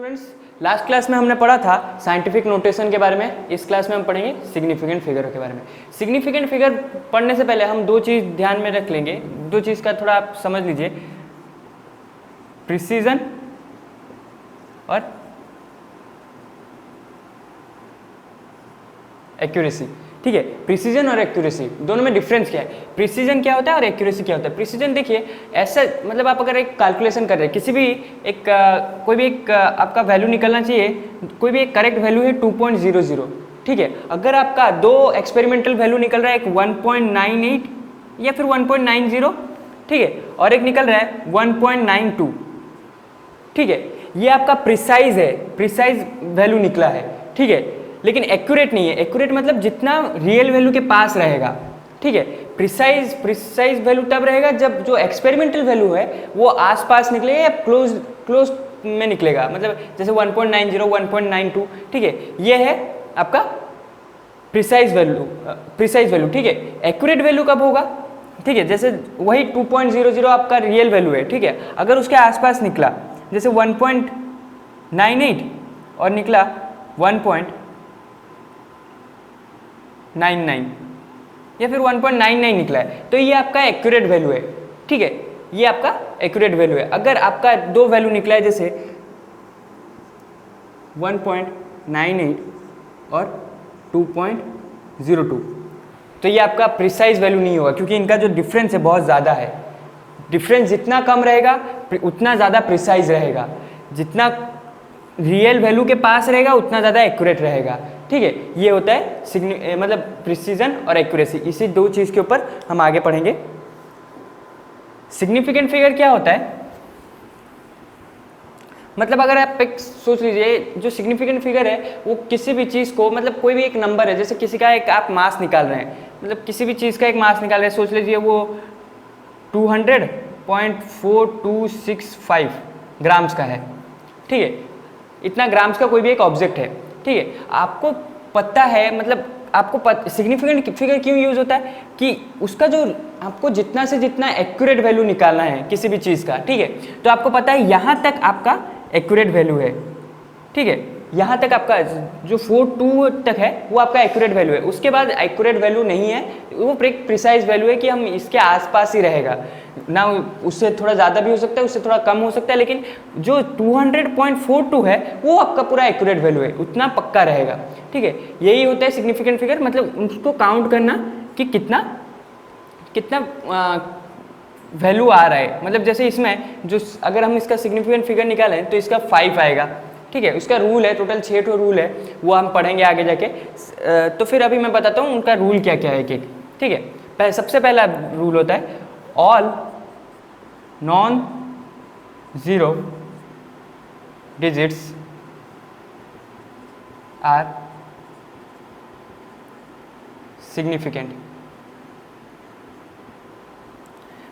Students, last class में हमने पढ़ा था साइंटिफिक नोटेशन के बारे में। इस क्लास में हम पढ़ेंगे सिग्निफिकेंट फिगर के बारे में। सिग्निफिकेंट फिगर पढ़ने से पहले हम दो चीज़ ध्यान में रख लेंगे, दो चीज़ का थोड़ा आप समझ लीजिए, प्रिसीजन और एक्यूरेसी। ठीक है, प्रिसीजन और एक्यूरेसी दोनों में डिफरेंस क्या है, प्रिसीजन क्या होता है और एक्यूरेसी क्या होता है। प्रिसीजन देखिए ऐसा, मतलब आप अगर एक कैलकुलेशन कर रहे हैं, किसी भी एक कोई भी एक आपका वैल्यू निकलना चाहिए, कोई भी एक करेक्ट वैल्यू है 2.00। ठीक है, अगर आपका दो एक्सपेरिमेंटल वैल्यू निकल रहा है, एक 1.98 या फिर 1.90, ठीक है, और एक निकल रहा है 1.92, ठीक है, ये आपका प्रिसाइज है, प्रिसाइज वैल्यू निकला है। ठीक है, लेकिन एक्यूरेट नहीं है। एक्यूरेट मतलब जितना रियल वैल्यू के पास रहेगा। ठीक है, प्रिसाइज वैल्यू तब रहेगा जब जो एक्सपेरिमेंटल वैल्यू है वो आसपास निकलेगा या क्लोज में निकलेगा, मतलब जैसे 1.90, 1.92। ठीक है, ये है आपका प्रिसाइज वैल्यू। ठीक है, एक्यूरेट वैल्यू कब होगा, ठीक है, जैसे वही 2.00 आपका रियल वैल्यू है। ठीक है, अगर उसके आसपास निकला जैसे 1.98 और निकला 1.99 या फिर 1.99 निकला है, तो ये आपका एक्यूरेट वैल्यू है। ठीक है, ये आपका एक्यूरेट वैल्यू है। अगर आपका दो वैल्यू निकला है जैसे 1.98 और 2.02, तो ये आपका प्रिसाइज वैल्यू नहीं होगा, क्योंकि इनका जो डिफरेंस है बहुत ज़्यादा है। डिफरेंस जितना कम रहेगा उतना ज़्यादा प्रिसाइज रहेगा, जितना रियल वैल्यू के पास रहेगा उतना ज़्यादा एक्यूरेट रहेगा। ठीक है, ये होता है मतलब प्रिसीजन और एक्यूरेसी। इसी दो चीज़ के ऊपर हम आगे पढ़ेंगे। सिग्निफिकेंट फिगर क्या होता है, मतलब अगर आप एक सोच लीजिए, जो सिग्निफिकेंट फिगर है वो किसी भी चीज़ को, मतलब कोई भी एक नंबर है, जैसे किसी का एक आप मास निकाल रहे हैं, मतलब किसी भी चीज़ का एक मास निकाल रहे हैं, सोच लीजिए वो 200.4265 ग्राम्स का है। ठीक है, इतना ग्राम्स का कोई भी एक ऑब्जेक्ट है। ठीक है, आपको पता है, मतलब आपको सिग्निफिकेंट फिगर क्यों यूज होता है कि उसका जो आपको जितना से जितना एक्यूरेट वैल्यू निकालना है किसी भी चीज़ का। ठीक है, तो आपको पता है यहाँ तक आपका एक्यूरेट वैल्यू है। ठीक है, यहाँ तक आपका जो 42 तक है वो आपका एक्यूरेट वैल्यू है। उसके बाद एक्यूरेट वैल्यू नहीं है, वो एक प्रिसाइज वैल्यू है कि हम इसके आसपास ही रहेगा ना, उससे थोड़ा ज़्यादा भी हो सकता है, उससे थोड़ा कम हो सकता है, लेकिन जो 200.42 है वो आपका पूरा एक्यूरेट वैल्यू है, उतना पक्का रहेगा। ठीक है, यही होता है सिग्निफिकेंट फिगर, मतलब उसको काउंट करना कि कितना वैल्यू आ रहा है। मतलब जैसे इसमें जो अगर हम इसका सिग्निफिकेंट फिगर निकालें तो इसका 5 आएगा। ठीक है, उसका रूल है, टोटल 6 ठो रूल है, वो हम पढ़ेंगे आगे जाके। तो फिर अभी मैं बताता हूँ उनका रूल क्या क्या है एक एक। ठीक है, सबसे पहला रूल होता है all non zero digits are significant.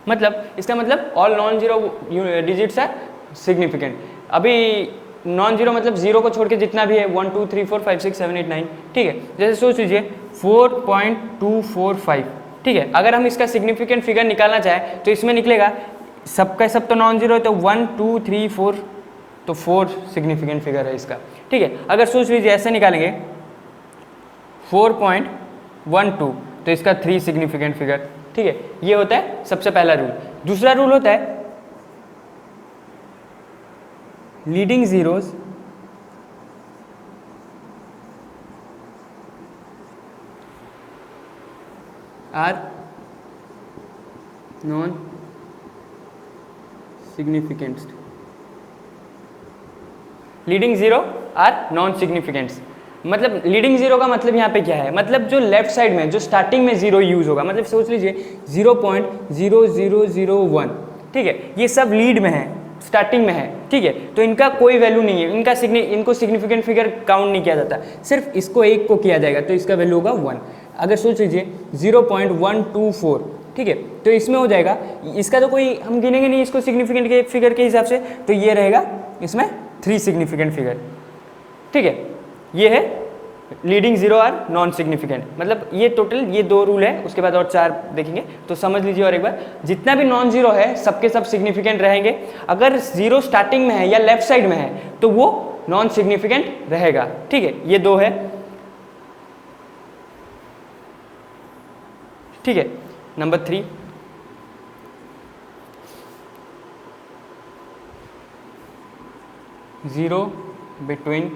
मतलब इसका मतलब all non zero digits are significant. अभी नॉन जीरो मतलब जीरो को छोड़ के जितना भी है 1 2 3 4 5 6 7 8 9। ठीक है, जैसे सोच लीजिए 4.245। ठीक है, अगर हम इसका सिग्निफिकेंट फिगर निकालना चाहें तो इसमें निकलेगा, सबका सब तो नॉन जीरो है, तो 1 2 3 4, तो 4 सिग्निफिकेंट फिगर है इसका। ठीक है, अगर सोच लीजिए ऐसे निकालेंगे 4.12, तो इसका 3 सिग्निफिकेंट फिगर। ठीक है, ये होता है सबसे पहला रूल। दूसरा रूल होता है leading zeros are non significants. Leading zero are non significants, मतलब लीडिंग जीरो का मतलब यहाँ पे क्या है, मतलब जो लेफ्ट साइड में, जो स्टार्टिंग में जीरो यूज होगा, मतलब सोच लीजिए 0.0001। ठीक है, ये सब लीड में है, स्टार्टिंग में है। ठीक है, तो इनका कोई वैल्यू नहीं है, इनको सिग्निफिकेंट फिगर काउंट नहीं किया जाता, सिर्फ इसको एक को किया जाएगा, तो इसका वैल्यू होगा 1। अगर सोच लीजिए 0.124, ठीक है, तो इसमें हो जाएगा, इसका तो कोई हम गिनेंगे नहीं इसको सिग्निफिकेंट के फिगर के हिसाब से, तो ये रहेगा इसमें 3 सिग्निफिकेंट फिगर। ठीक है, ये है leading zero are non significant, मतलब ये टोटल ये 2 रूल है, उसके बाद और 4 देखेंगे, तो समझ लीजिए और एक बार, जितना भी नॉन जीरो है सबके सब सिग्निफिकेंट रहेंगे। अगर जीरो स्टार्टिंग में है या लेफ्ट साइड में है तो वो नॉन सिग्निफिकेंट रहेगा। ठीक है, ये 2 है। ठीक है, number 3, zero between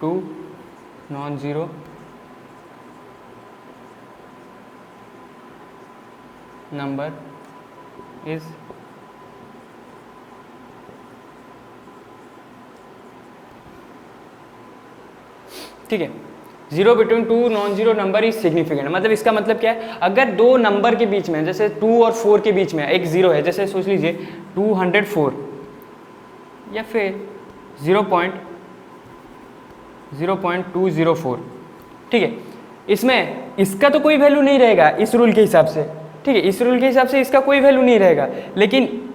2 non zero number is ठीक है, 0 between 2 non zero number is significant. मतलब इसका मतलब क्या है, अगर 2 नंबर के बीच में, जैसे 2 और 4 के बीच में एक 0 है, जैसे सोच लीजिए 204 या फिर 0.204, ठीक है, इसमें इसका तो कोई वैल्यू नहीं रहेगा इस रूल के हिसाब से। ठीक है, इस रूल के हिसाब से इसका कोई वैल्यू नहीं रहेगा, लेकिन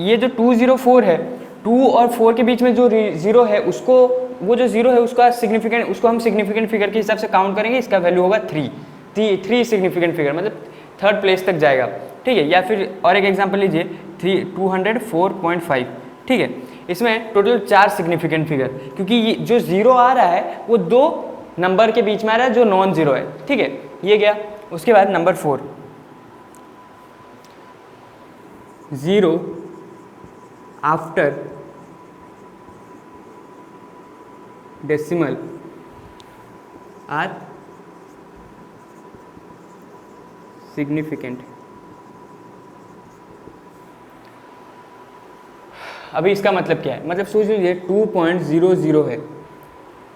ये जो 204 है, 2 और 4 के बीच में जो 0 है, उसको वो जो 0 है उसका सिग्निफिकेंट, उसको हम सिग्निफिकेंट फिगर के हिसाब से काउंट करेंगे, इसका वैल्यू होगा 3 सिग्निफिकेंट फिगर, मतलब 3rd प्लेस तक जाएगा। ठीक है, या फिर और एक एग्जांपल लीजिए 204.5। ठीक है, इसमें टोटल 4 सिग्निफिकेंट फिगर, क्योंकि ये जो 0 आ रहा है वो 2 नंबर के बीच में आ रहा है जो नॉन जीरो है। ठीक है, ये गया। उसके बाद number 4, 0 after decimal are significant. अभी इसका मतलब क्या है, मतलब सोच लीजिए 2.00 है।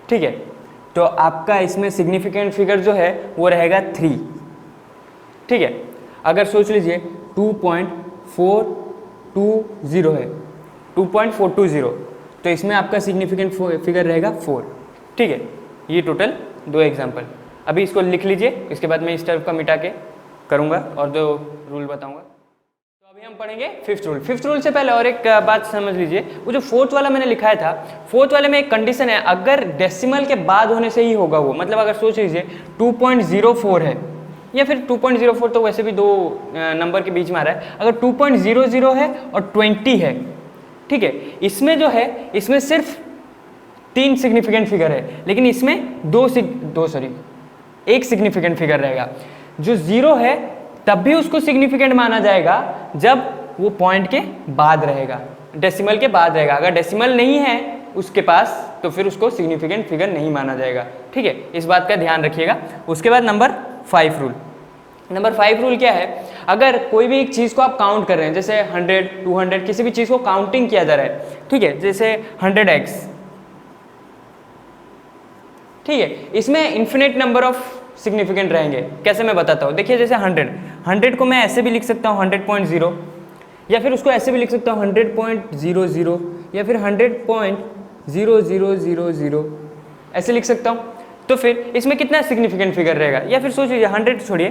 ठीक है, तो आपका इसमें सिग्निफिकेंट फिगर जो है वो रहेगा 3। ठीक है, अगर सोच लीजिए 2.420 है, 2.420, तो इसमें आपका सिग्निफिकेंट फिगर रहेगा 4। ठीक है, ये टोटल 2 एग्जाम्पल। अभी इसको लिख लीजिए, इसके बाद मैं इस टर्म का मिटा के करूँगा और 2 रूल बताऊँगा। तो अभी हम पढ़ेंगे 5th रूल। 5th रूल से पहले और एक बात समझ लीजिए, वो जो 4th वाला मैंने लिखाया था, 4th वाले में एक कंडीशन है, अगर डेसिमल के बाद होने से ही होगा वो। मतलब अगर सोच लीजिए 2.04 है या फिर 2.04, तो वैसे भी 2 नंबर के बीच में आ रहा है। अगर 2.00 है और 20 है, ठीक है, इसमें जो है, इसमें सिर्फ 3 सिग्निफिकेंट फिगर है, लेकिन इसमें एक सिग्निफिकेंट फिगर रहेगा। जो 0 है तब भी उसको सिग्निफिकेंट माना जाएगा जब वो पॉइंट के बाद रहेगा, डेसिमल के बाद रहेगा। अगर डेसिमल नहीं है उसके पास तो फिर उसको सिग्निफिकेंट फिगर नहीं माना जाएगा। ठीक है, इस बात का ध्यान रखिएगा। उसके बाद नंबर 5 रूल। नंबर 5 रूल क्या है, अगर कोई भी एक चीज़ को आप काउंट कर रहे हैं, जैसे 100, 200, किसी भी चीज़ को काउंटिंग किया जा रहा है, ठीक है, जैसे 100x, ठीक है, इसमें इन्फिनिट नंबर ऑफ सिग्निफिकेंट रहेंगे। कैसे, मैं बताता हूँ। देखिए, जैसे 100 को मैं ऐसे भी लिख सकता हूँ 100.0, या फिर उसको ऐसे भी लिख सकता हूँ 100.00, या फिर 100.0000 ऐसे लिख सकता हूँ। तो फिर इसमें कितना सिग्निफिकेंट फिगर रहेगा, या फिर सोच लीजिए 100 छोड़िए,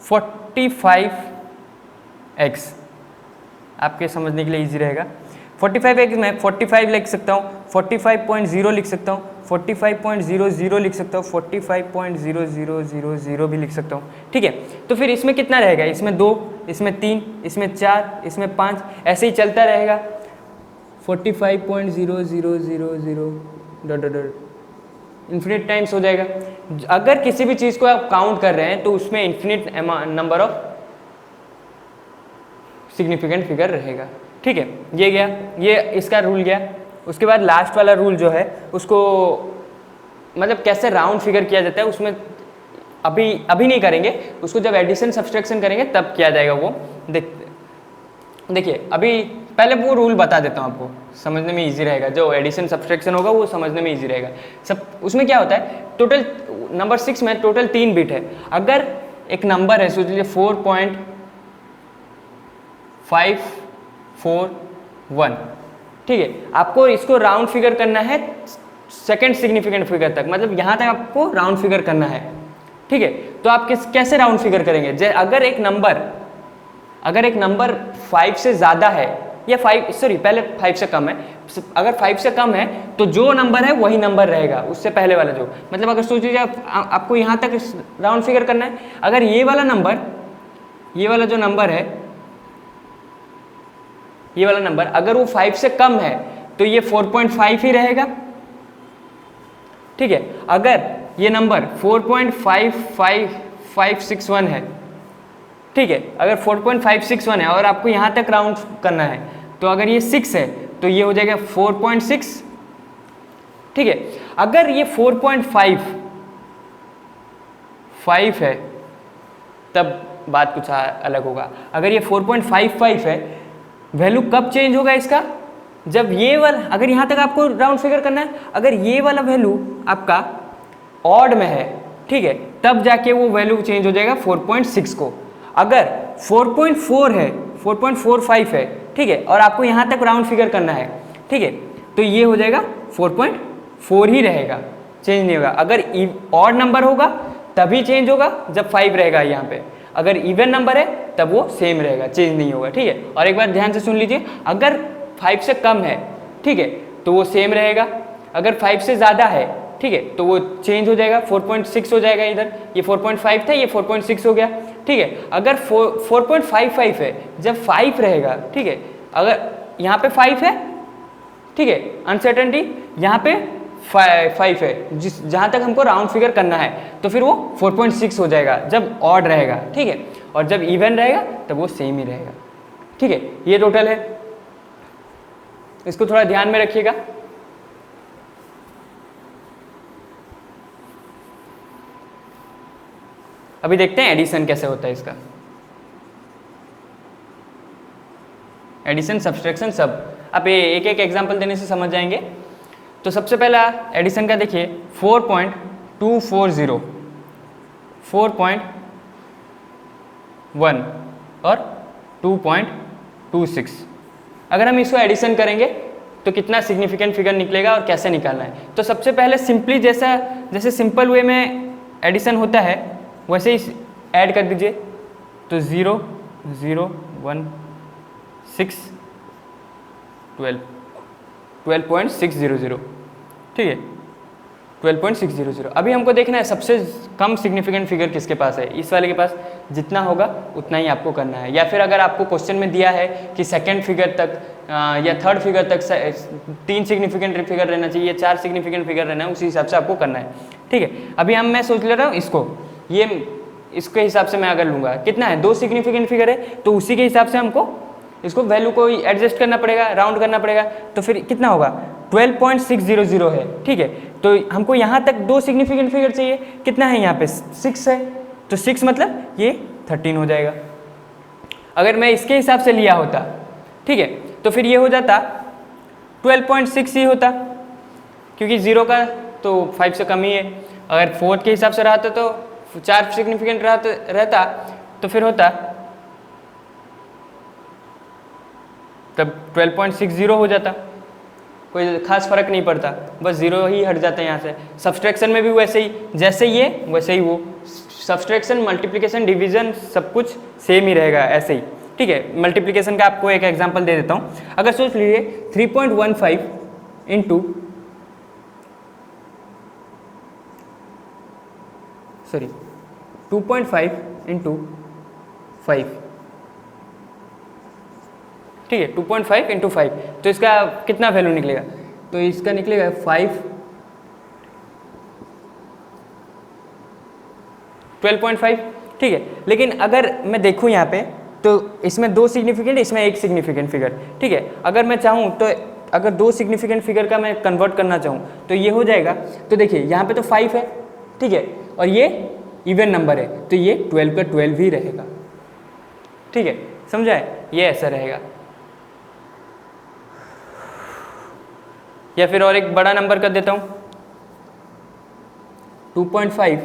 45x, आपके समझने के लिए इजी रहेगा। 45x में 45 लिख सकता हूँ, 45.0 लिख सकता हूँ, 45.00 लिख सकता हूँ, 45.0000 भी लिख सकता हूँ। ठीक है, तो फिर इसमें कितना रहेगा, इसमें 2, इसमें 3, इसमें 4, इसमें 5, ऐसे ही चलता रहेगा। 45.0000 इन्फिनिट टाइम्स हो जाएगा। अगर किसी भी चीज़ को आप काउंट कर रहे हैं तो उसमें infinite number of significant figure रहेगा। ठीक है, ये गया, ये इसका रूल गया। उसके बाद लास्ट वाला रूल जो है उसको मतलब कैसे राउंड फिगर किया जाता है, उसमें अभी नहीं करेंगे, उसको जब एडिशन सब्सट्रैक्शन करेंगे तब किया जाएगा वो। देखिए, अभी पहले वो रूल बता देता हूँ आपको, समझने में इजी रहेगा। जो एडिशन सब्सट्रैक्शन होगा वो समझने में इजी रहेगा। सब उसमें क्या होता है, टोटल नंबर 6 में टोटल 3 बिट है। अगर एक नंबर है, सोच लीजिए 4.541, ठीक है, आपको इसको राउंड फिगर करना है सेकंड सिग्निफिकेंट फिगर तक, मतलब यहाँ तक आपको राउंड फिगर करना है। ठीक है, तो आप कैसे राउंड फिगर करेंगे, अगर एक नंबर 5 से ज़्यादा है या 5 से कम है, अगर 5 से कम है तो जो नंबर है वही नंबर रहेगा, उससे पहले वाला जो, मतलब अगर सोच लीजिए आपको यहाँ तक राउंड फिगर करना है। अगर ये वाला जो नंबर है ये वाला नंबर अगर वो 5 से कम है तो ये 4.5 ही रहेगा, ठीक है। अगर ये नंबर 4.55561 है, ठीक है, अगर 4.561 है और आपको यहाँ तक राउंड करना है, तो अगर ये 6 है तो ये हो जाएगा 4.6, ठीक है। अगर ये 4.55 है तब बात कुछ अलग होगा। अगर ये 4.55 है, वैल्यू कब चेंज होगा इसका, जब ये वाला, अगर यहाँ तक आपको राउंड फिगर करना है, अगर ये वाला वैल्यू आपका ऑड में है, ठीक है, तब जाके वो वैल्यू चेंज हो जाएगा 4.6 को। अगर 4.4 है, 4.45 है, ठीक है, और आपको यहाँ तक राउंड फिगर करना है, ठीक है, तो ये हो जाएगा 4.4 ही रहेगा, चेंज नहीं होगा। अगर ऑड नंबर होगा तभी चेंज होगा जब 5 रहेगा यहाँ पे, अगर इवन नंबर है तब वो सेम रहेगा, चेंज नहीं होगा, ठीक है। और एक बार ध्यान से सुन लीजिए, अगर 5 से कम है, ठीक है, तो वो सेम रहेगा, अगर 5 से ज़्यादा है, ठीक है, तो वो चेंज हो जाएगा, 4.6 हो जाएगा। इधर ये 4.5 था, ये 4.6 हो गया, ठीक है। अगर 4.55 है, जब 5 रहेगा, ठीक है, अगर यहाँ पे 5 है, ठीक है, अनसर्टेनिटी यहाँ पे 5 है, जहाँ तक हमको राउंड फिगर करना है, तो फिर वो 4.6 हो जाएगा जब ऑड रहेगा, ठीक है, और जब इवन रहेगा तब वो सेम ही रहेगा, ठीक है। ये टोटल है, इसको थोड़ा ध्यान में रखिएगा। अभी देखते हैं एडिशन कैसे होता है इसका, एडिशन, सब्सट्रैक्शन सब आप एक एक एग्जांपल देने से समझ जाएंगे। तो सबसे पहला एडिशन का देखिए, 4.240, 4.1 और 2.26। अगर हम इसको एडिशन करेंगे तो कितना सिग्निफिकेंट फिगर निकलेगा और कैसे निकालना है। तो सबसे पहले सिंपली जैसे सिंपल वे में एडिशन होता है वैसे ही ऐड कर दीजिए। तो 0 0 1 6 12 12.600, ठीक है, 12.600। अभी हमको देखना है सबसे कम सिग्निफिकेंट फिगर किसके पास है, इस वाले के पास जितना होगा उतना ही आपको करना है। या फिर अगर आपको क्वेश्चन में दिया है कि सेकंड फिगर तक या थर्ड फिगर तक 3 सिग्निफिकेंट फिगर रहना चाहिए, 4 सिग्निफिकेंट फिगर रहना है, उसी हिसाब से आपको करना है, ठीक है। अभी मैं सोच ले रहा हूँ इसके हिसाब से मैं अगर लूँगा, कितना है, 2 सिग्निफिकेंट फिगर है, तो उसी के हिसाब से हमको इसको वैल्यू को एडजस्ट करना पड़ेगा, राउंड करना पड़ेगा। तो फिर कितना होगा, 12.600 है, ठीक है। तो हमको यहाँ तक 2 सिग्निफिकेंट फिगर चाहिए, कितना है यहाँ पे 6 है, तो 6 मतलब ये 13 हो जाएगा। अगर मैं इसके हिसाब से लिया होता, ठीक है, तो फिर ये हो जाता 12.6 ही होता, क्योंकि 0 का तो 5 से कम ही है। अगर 4 के हिसाब से रहता तो 4 सिग्निफिकेंट रहता तो फिर होता तब 12.60 हो जाता, कोई खास फर्क नहीं पड़ता, बस 0 ही हट जाता है यहाँ से। सब्सट्रैक्शन में भी वैसे ही, जैसे ये वैसे ही वो, सब्सट्रैक्शन, मल्टीप्लिकेशन, डिवीजन सब कुछ सेम ही रहेगा ऐसे ही, ठीक है। मल्टीप्लिकेशन का आपको एक एग्जांपल दे देता हूँ। अगर सोच लीजिए 3.15 इंटू 2.5 इंटू 5, ठीक है, 2.5 इंटू 5, तो इसका कितना वैल्यू निकलेगा, तो इसका निकलेगा 12.5, ठीक है। लेकिन अगर मैं देखूं यहाँ पे तो इसमें 2 सिग्निफिकेंट, इसमें 1 सिग्निफिकेंट फिगर, ठीक है। अगर मैं चाहूँ तो अगर 2 सिग्निफिकेंट फिगर का मैं कन्वर्ट करना चाहूँ तो ये हो जाएगा। तो देखिए यहाँ पे तो 5 है, ठीक है, और ये इवन नंबर है, तो ये 12 का 12 ही रहेगा, ठीक है, समझाए, ये ऐसा रहेगा। या फिर और एक बड़ा नंबर कर देता हूँ, 2.5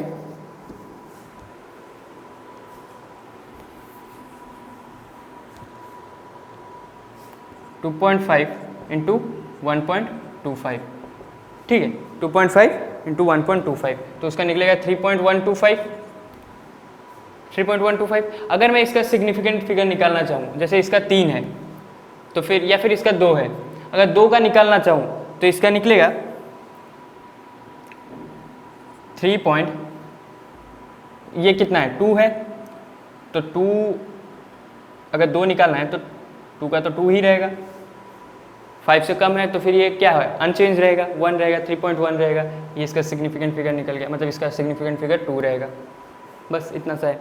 2.5 इंटू 1.25, ठीक है, 2.5 इंटू 1.25, तो उसका निकलेगा 3.125। अगर मैं इसका सिग्निफिकेंट फिगर निकालना चाहूँ, जैसे इसका 3 है तो फिर, या फिर इसका 2 है, अगर 2 का निकालना चाहूँ तो इसका निकलेगा 3 ये कितना है, 2 है, तो 2 अगर 2 निकालना है तो 2 का तो 2 ही रहेगा, 5 से कम है तो फिर ये क्या है, अनचेंज रहेगा, 1 रहेगा, 3.1 रहेगा, ये इसका सिग्निफिकेंट फिगर निकल गया, मतलब इसका सिग्निफिकेंट फिगर 2 रहेगा। बस इतना सा है,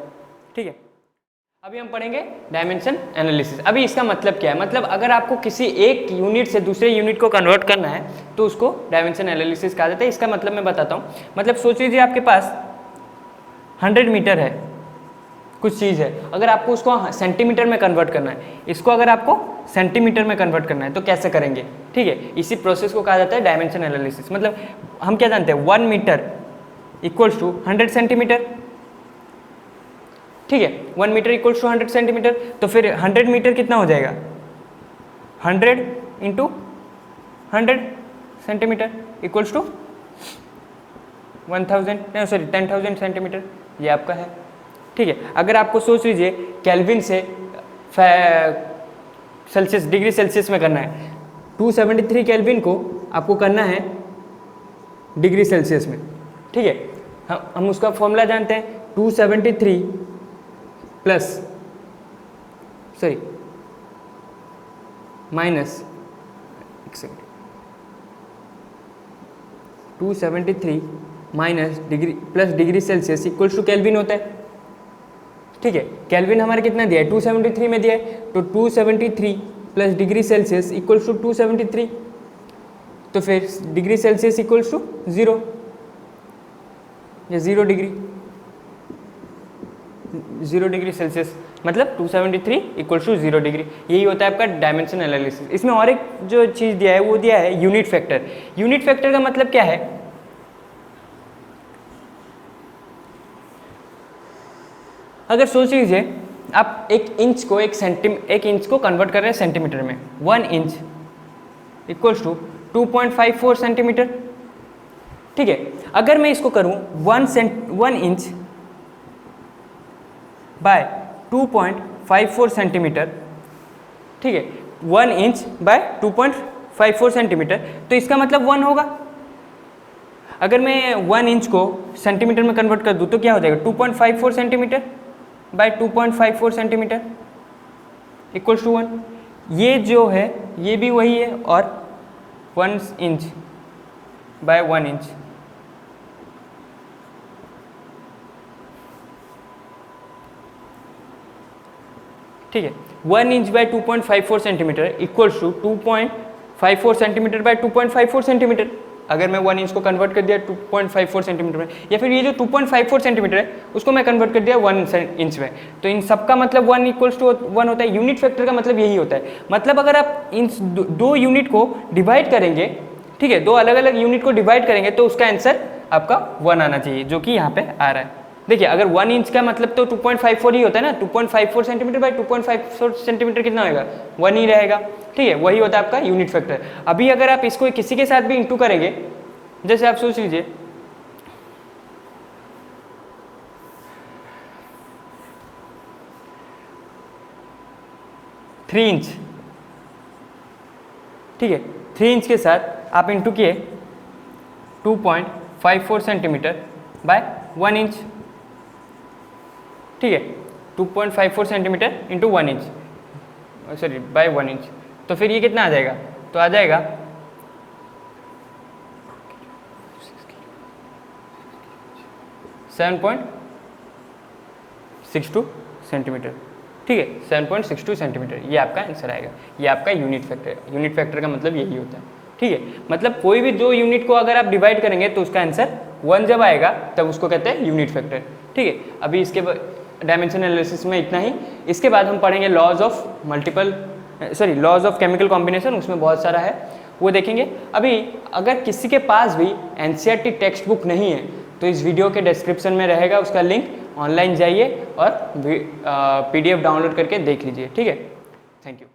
ठीक है। अभी हम पढ़ेंगे डायमेंशन एनालिसिस। अभी इसका मतलब क्या है, मतलब अगर आपको किसी एक यूनिट से दूसरे यूनिट को कन्वर्ट करना है तो उसको डायमेंशन एनालिसिस कहा जाता है। इसका मतलब मैं बताता हूँ। मतलब सोच लीजिए आपके पास 100 मीटर है, कुछ चीज़ है, अगर आपको उसको सेंटीमीटर में कन्वर्ट करना है, इसको अगर आपको सेंटीमीटर में कन्वर्ट करना है तो कैसे करेंगे, ठीक है। इसी प्रोसेस को कहा जाता है डायमेंशन एनालिसिस। मतलब हम क्या जानते हैं, 1 मीटर इक्वल्स टू 100 सेंटीमीटर, ठीक है। 1 मीटर इक्वल्स टू 100 सेंटीमीटर, तो फिर 100 मीटर कितना हो जाएगा, 100 into 100 centimetre equals to 10,000 centimetre, ये आपका है, ठीक है। अगर आपको सोच लीजिए केल्विन से सेल्सियस, डिग्री सेल्सियस में करना है, 273 केल्विन को आपको करना है डिग्री सेल्सियस में, ठीक है। हम उसका फॉर्मूला जानते हैं, 273 plus minus 273 minus degree plus degree Celsius equals to Kelvin होता है, ठीक है। केल्विन हमारे कितना दिया है, 273 में दिया है, तो 273 plus degree Celsius equals to 273, तो फिर डिग्री सेल्सियस इक्वल्स टू 0 या 0 डिग्री सेल्सियस, मतलब 273 इक्वल्स टू 0 डिग्री। यही होता है आपका डायमेंशन एनालिसिस। इसमें और एक जो चीज़ दिया है वो दिया है यूनिट फैक्टर। यूनिट फैक्टर का मतलब क्या है, अगर सोच लीजिए आप एक इंच को कन्वर्ट कर रहे हैं सेंटीमीटर में, 1 इंच इक्वल्स टू 2.54 सेंटीमीटर, ठीक है। अगर मैं इसको करूं 1 इंच बाय 2.54 सेंटीमीटर, ठीक है, 1 इंच बाय 2.54 सेंटीमीटर, तो इसका मतलब 1 होगा। अगर मैं 1 इंच को सेंटीमीटर में कन्वर्ट कर दूं तो क्या हो जाएगा, 2.54 centimetre by 2.54 centimetre equals to 1। ये जो है ये भी वही है, और 1 इंच बाय 1 इंच, ठीक है। 1 inch by 2.54 centimetre equals to 2.54 centimetre by 2.54 centimetre. अगर मैं 1 इंच को कन्वर्ट कर दिया 2.54 सेंटीमीटर में, या फिर ये जो 2.54 सेंटीमीटर है उसको मैं कन्वर्ट कर दिया 1 इंच में, तो इन सब का मतलब 1 इक्वल्स टू 1 होता है। यूनिट फैक्टर का मतलब यही होता है। मतलब अगर आप इन दो यूनिट को डिवाइड करेंगे, ठीक है, 2 अलग अलग यूनिट को डिवाइड करेंगे तो उसका आंसर आपका 1 आना चाहिए, जो कि यहाँ पे आ रहा है। देखिए अगर 1 इंच का मतलब तो 2.54 ही होता है ना, 2.54 सेंटीमीटर बाय 2.54 सेंटीमीटर कितना होगा, 1 ही रहेगा, ठीक है। वही होता है आपका यूनिट फैक्टर। अभी अगर आप इसको किसी के साथ भी इंटू करेंगे, जैसे आप सोच लीजिए 3 इंच, ठीक है, 3 इंच के साथ आप इंटू किए 2.54 सेंटीमीटर बाय 1 इंच, ठीक है, 2.54 centimetre into 1 inch, sorry by 1 inch, तो फिर ये कितना आ जाएगा, तो आ जाएगा 7.62 सेंटीमीटर, ठीक है, 7.62 सेंटीमीटर, ये आपका आंसर आएगा। ये आपका यूनिट फैक्टर है। यूनिट फैक्टर का मतलब यही होता है, ठीक है। मतलब कोई भी 2 यूनिट को अगर आप डिवाइड करेंगे तो उसका आंसर 1 जब आएगा तब उसको कहते हैं यूनिट फैक्टर, ठीक है। अभी इसके डायमेंशन एनालिसिस में इतना ही। इसके बाद हम पढ़ेंगे लॉज ऑफ केमिकल कॉम्बिनेशन, उसमें बहुत सारा है, वो देखेंगे। अभी अगर किसी के पास भी एनसीईआरटी टेक्स्ट बुक नहीं है तो इस वीडियो के डिस्क्रिप्शन में रहेगा उसका लिंक, ऑनलाइन जाइए और पीडीएफ डाउनलोड करके देख लीजिए, ठीक है। Thank you.